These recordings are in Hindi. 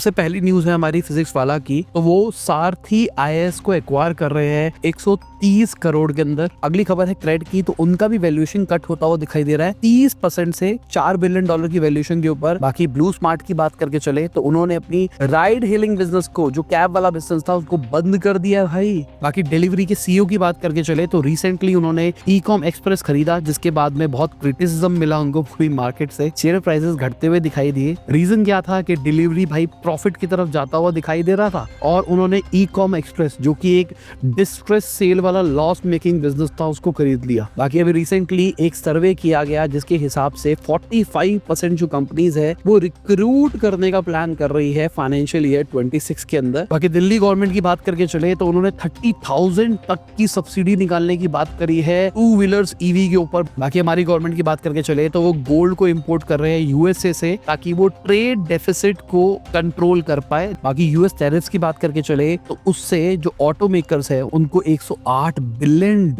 सबसे पहली न्यूज है हमारी फिजिक्स वाला की, तो वो सारथी आईएएस को एक्वायर कर रहे हैं 130 करोड़ के अंदर। अगली खबर है क्रेड की, तो उनका भी वैल्यूएशन कट होता हुआ दिखाई दे रहा है 30% से $4 बिलियन की वैल्यूएशन के ऊपर। बाकी ब्लू स्मार्ट की बात करके चले तो उन्होंने अपनी राइड हेलिंग बिजनेस को, जो कैब वाला बिजनेस था, उसको बंद कर दिया भाई। बाकी डिलीवरी के सीईओ की बात करके चले तो रिसेंटली उन्होंने ई-कॉम एक्सप्रेस खरीदा, जिसके बाद में बहुत क्रिटिसिज्म मिला उनको पूरी मार्केट से। शेयर प्राइसेस घटते हुए दिखाई दिए। रीजन क्या था कि डिलीवरी भाई प्रॉफिट की तरफ जाता हुआ दिखाई दे रहा था, और उन्होंने ई-कॉम एक्सप्रेस, जो कि एक डिस्ट्रेस सेल वाला लॉस मेकिंग बिजनेस था, उसको खरीद लिया। बाकी अभी रिसेंटली एक सर्वे किया गया जिसके हिसाब से 45% जो कंपनीज है वो रिक्रूट करने का प्लान कर रही है फाइनेंशियल ईयर 26 के अंदर। बाकी दिल्ली गवर्नमेंट की बात करके चले तो उन्होंने 30,000 तक की सब्सिडी निकालने की बात करी है टू व्हीलर्स ईवी के ऊपर। बाकी हमारी गवर्नमेंट की बात करके चले तो वो गोल्ड को इंपोर्ट कर रहे हैं यूएसए से, ताकि वो ट्रेड डेफिसिट को कंट्रोल कर पाए। बाकी यूएस टैरिफ्स की बात करके चले तो उससे जो ऑटो मेकर्स है उनको $108 बिलियन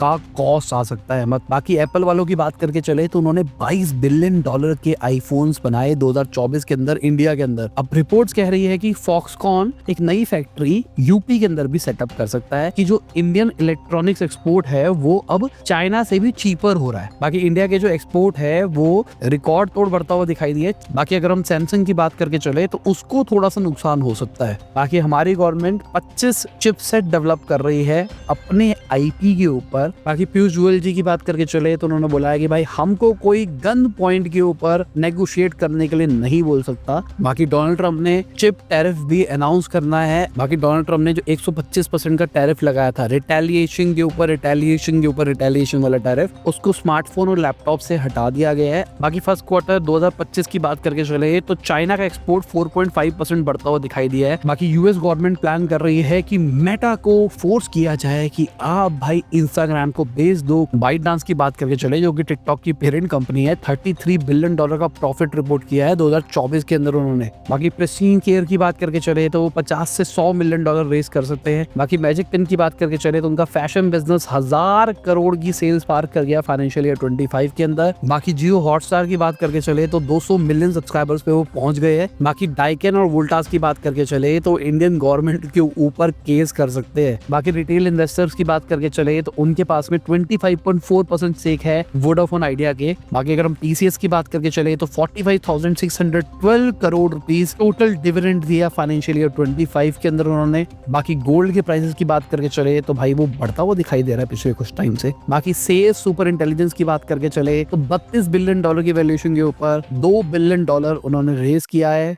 का कॉस्ट आ सकता है। बाकी एप्पल वालों की बात करके चले तो उन्होंने $22 बिलियन के आईफोन्स बनाए 2024 के अंदर इंडिया के अंदर। अब रिपोर्ट्स कह रही है कि फॉक्सकॉन एक नई फैक्ट्री यूपी के अंदर भी सेटअप कर सकता है, कि जो इंडियन इलेक्ट्रॉनिक्स एक्सपोर्ट है वो अब चाइना से भी चीपर हो रहा है। बाकी इंडिया के जो एक्सपोर्ट है वो रिकॉर्ड तोड़ बढ़ता हुआ दिखाई दिए। बाकी अगर हम सैमसंग की बात करके चले तो उसको थोड़ा सा नुकसान हो सकता है। बाकी हमारी गवर्नमेंट 25 चिपसेट डेवलप कर रही है अपने आईपी के ऊपर। बाकी पीयूष गोयल जी की बात करके चले तो उन्होंने बोला है कि भाई हमको कोई गन पॉइंट के ऊपर नेगोशिएट करने के लिए नहीं बोल सकता। बाकी डोनाल्ड ट्रंप ने चिप टैरिफ भी अनाउंस करना है। बाकी डोनाल्ड ट्रंप ने जो 125% का टैरिफ लगाया था रिटेलिएशन के ऊपर रिटेलिएशन वाला टैरिफ, उसको स्मार्टफोन और लैपटॉप से हटा दिया गया है। बाकी फर्स्ट क्वार्टर 2025 की बात करके चले तो चाइना का एक्सपोर्ट 4.5% बढ़ता हुआ दिखाई दिया है। बाकी यूएस गवर्नमेंट प्लान कर रही है कि मेटा को फोर्स किया जाए कि आप भाई इंस्टाग्राम को बेच दो। बाइटडांस की बात करके चले जो कि टिकटॉक की पेरेंट कंपनी है, $33 बिलियन का प्रॉफिट रिपोर्ट किया है 2024 के अंदर उन्होंने। बाकी प्रेस्टीज केयर की बात करके चले तो वो 50 से $100 मिलियन रेस कर सकते हैं। बाकी मैजिक पिन की बात करके चले तो उनका फैशन बिजनेस 1000 करोड़ की सेल्स पार कर गया फाइनेंशियल ईयर 25 के अंदर। बाकी जियो हॉटस्टार की बात करके चले तो 200 मिलियन सब्सक्राइबर्स पे वो पहुंच गए हैं। बाकी डाइकन और वोल्टास की बात करके चले तो इंडियन गवर्नमेंट के ऊपर केस कर सकते हैं। बाकी रिटेल इन्वेस्टर्स की बात करके चले तो उनके पास में 25.4% स्टेक है वोडाफोन आइडिया के। बाकी अगर हम टीसीएस की बात करके चले तो 45,612 करोड़ रुपीस टोटल डिविडेंड दिया फाइनेंशियल ईयर 25 के अंदर उन्होंने। बाकी गोल्ड के प्राइसेस की बात करके चले तो भाई वो बढ़ता हुआ दिखाई दे रहा है पिछले कुछ टाइम से। बाकी सेज सुपर इंटेलिजेंस की बात करके चले तो $32 बिलियन की वैल्यूएशन के ऊपर $2 बिलियन उन्होंने रेज किया है।